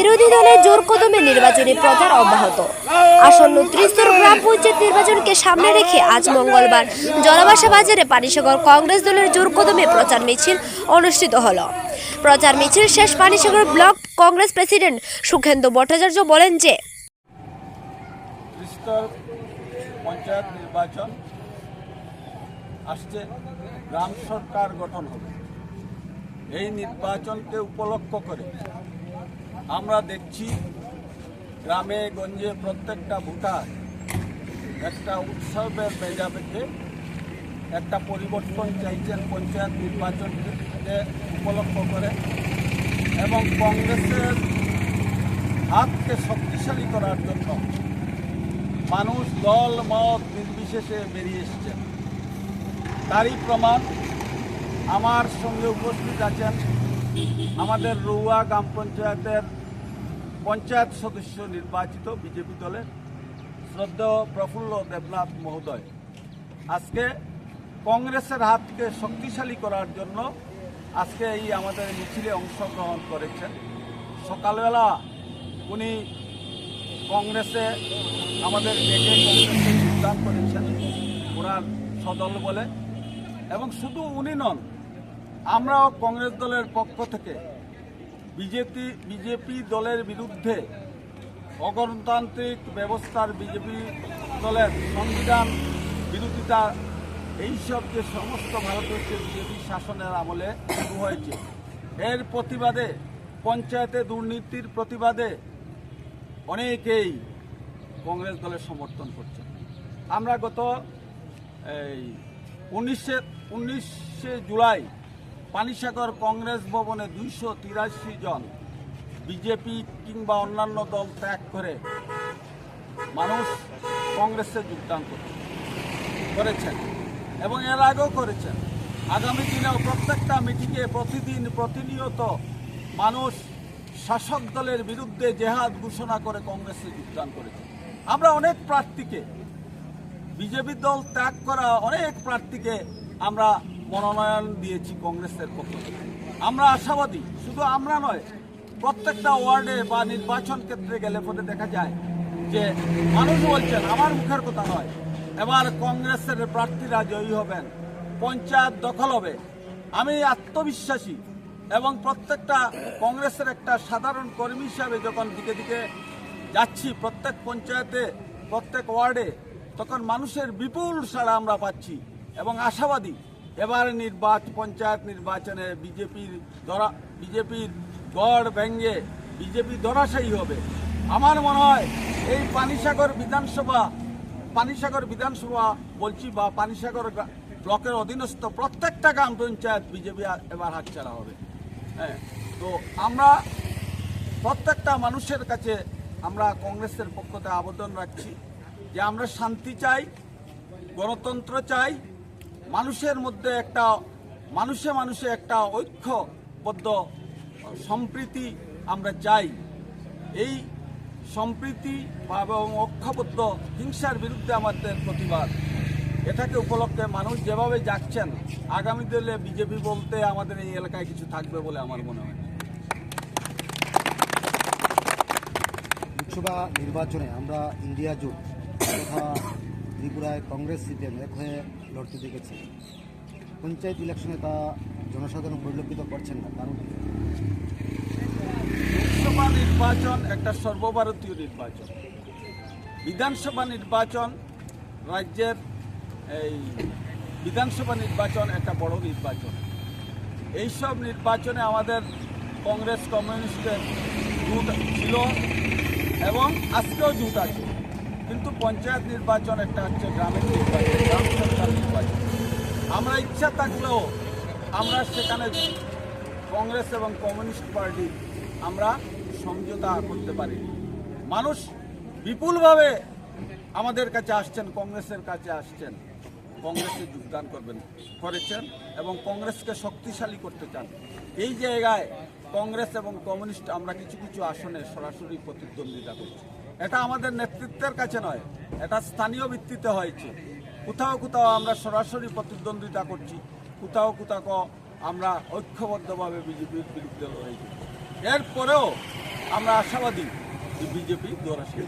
বিরোধী দলের জোর কদমে নির্বাচনী প্রচার অব্যাহত। আসন্ন ত্রিস্তর গ্রাম পঞ্চায়েত নির্বাচনকে সামনে রেখে আজ মঙ্গলবার জলাবাসা বাজারে পানিসাগর কংগ্রেস দলের জোর কদমে প্রচার মিছিল অনুষ্ঠিত হলো। প্রচার মিছিল শেষ পানিসাগর ব্লক কংগ্রেস প্রেসিডেন্ট সুখেন্দু ভট্টাচার্য বলেন যে ত্রিস্তর পঞ্চায়েত নির্বাচন আসছে, গ্রাম সরকার গঠন হবে। এই নির্বাচনকে উপলক্ষ করে আমরা দেখছি গ্রামে গঞ্জে প্রত্যেকটা ভোটার একটা উৎসবের মেজাজে একটা পরিবর্তন চাইছেন পঞ্চায়েত নির্বাচনকে উপলক্ষ করে, এবং কংগ্রেসের হাতকে শক্তিশালী করার জন্য মানুষ দল মত নির্বিশেষে বেরিয়ে এসছেন। তারই প্রমাণ আমার সঙ্গে উপস্থিত আছেন আমাদের রৌয়া গ্রাম পঞ্চায়েতের পঞ্চায়েত সদস্য নির্বাচিত বিজেপি দলের শ্রদ্ধেয় প্রফুল্ল দেবনাথ মহোদয়। আজকে কংগ্রেসের হাতকে শক্তিশালী করার জন্য আজকে এই আমাদের মিছিলে অংশগ্রহণ করেছেন। সকালবেলা উনি কংগ্রেসে আমাদের ডেকে কংগ্রেসে যোগদান করেছেন ওনার সদল বলে, এবং শুধু উনি নন, আমরাও কংগ্রেস দলের পক্ষ থেকে বিজেপি দলের বিরুদ্ধে অগণতান্ত্রিক ব্যবস্থার বিজেপি দলের সংবিধান বিরোধিতা, এইসব যে সমস্ত ভারতবর্ষের বিজেপি শাসনের আমলে শুরু হয়েছে, এর প্রতিবাদে পঞ্চায়েতে দুর্নীতির প্রতিবাদে অনেকেই কংগ্রেস দলের সমর্থন করছে। আমরা গত 19শে জুলাই পানিসাগর কংগ্রেস ভবনে 283 জন বিজেপি কিংবা অন্যান্য দল ত্যাগ করে মানুষ কংগ্রেসে যোগদান করেছেন, এবং এর আগেও করেছেন। আগামী দিনেও প্রত্যেকটা মিটিংয়ে প্রতিনিয়ত মানুষ শাসক দলের বিরুদ্ধে জেহাদ ঘোষণা করে কংগ্রেসে যোগদান করেছে। আমরা অনেক প্রার্থীকে, বিজেপি দল ত্যাগ করা অনেক প্রার্থীকে আমরা মনোনয়ন দিয়েছি কংগ্রেসের পক্ষ থেকে। আমরা আশাবাদী, শুধু আমরা নয়, প্রত্যেকটা ওয়ার্ডে বা নির্বাচন ক্ষেত্রে গেলে পরে দেখা যায় যে মানুষ বলছেন, আমার মুখের কথা নয়, এবার কংগ্রেসের প্রার্থীরা জয়ী হবেন, পঞ্চায়েত দখল হবে। আমি আত্মবিশ্বাসী, এবং প্রত্যেকটা কংগ্রেসের একটা সাধারণ কর্মী হিসাবে যখন দিকে দিকে যাচ্ছি প্রত্যেক পঞ্চায়েতে প্রত্যেক ওয়ার্ডে, তখন মানুষের বিপুল সাড়া আমরা পাচ্ছি, এবং আশাবাদী এবার পঞ্চায়েত নির্বাচনে বিজেপির গড় ভেঙ্গে বিজেপি ধরাশায়ী হবে। আমার মনে হয় এই পানিসাগর বিধানসভা বলছি, বা পানিসাগর ব্লকের অধীনস্থ প্রত্যেকটা গ্রাম পঞ্চায়েত বিজেপি এবার হাতছাড়া হবে। হ্যাঁ, তো আমরা প্রত্যেকটা মানুষের কাছে আমরা কংগ্রেসের পক্ষ থেকে আবেদন রাখছি যে আমরা শান্তি চাই, গণতন্ত্র চাই, মানুষের মধ্যে মানুষে একটা ঐক্যবদ্ধ সম্প্রীতি আমরা চাই। এই সম্প্রীতি এবং ঐক্যবদ্ধ হিংসার বিরুদ্ধে আমাদের প্রতিবাদ। এটাকে উপলক্ষে মানুষ যেভাবে যাচ্ছেন, আগামী দিনে বিজেপি বলতে আমাদের এই এলাকায় কিছু থাকবে বলে আমার মনে হয়। লোকসভা নির্বাচনে আমরা ইন্ডিয়া জোট তথা ত্রিপুরায় কংগ্রেস সিপিএম এক হয়ে লড়তে দেখেছি। পঞ্চায়েত ইলেকশনে তা জনসাধারণ পরিলক্ষিত করছেন না, কারণ লোকসভা নির্বাচন একটা সর্বভারতীয় নির্বাচন। বিধানসভা নির্বাচন, রাজ্যের এই বিধানসভা নির্বাচন একটা বড় নির্বাচন। এইসব নির্বাচনে আমাদের কংগ্রেস কমিউনিস্টের জোট ছিল এবং আজকেও জোট আছে, কিন্তু পঞ্চায়েত নির্বাচন একটা হচ্ছে গ্রামের নির্বাচন, গ্রাম সরকার নির্বাচন। আমরা ইচ্ছা থাকলেও আমরা সেখানে কংগ্রেস এবং কমিউনিস্ট পার্টি আমরা সমঝোতা করতে পারি। মানুষ বিপুলভাবে আমাদের কাছে আসছেন, কংগ্রেসের কাছে আসছেন, কংগ্রেসে যোগদান করেছেন এবং কংগ্রেসকে শক্তিশালী করতে চান। এই জায়গায় কংগ্রেস এবং কমিউনিস্ট আমরা কিছু কিছু আসনে সরাসরি প্রতিদ্বন্দ্বিতা করছি। এটা আমাদের নেতৃত্বের কাছে নয়, এটা স্থানীয় ভিত্তিতে হয়েছে। কোথাও কোথাও আমরা সরাসরি প্রতিদ্বন্দ্বিতা করছি, কোথাও কোথাও আমরা ঐক্যবদ্ধভাবে বিজেপির বিরুদ্ধে লড়াই করছি। এরপরেও আমরা আশাবাদী যে বিজেপি দৌড়াশে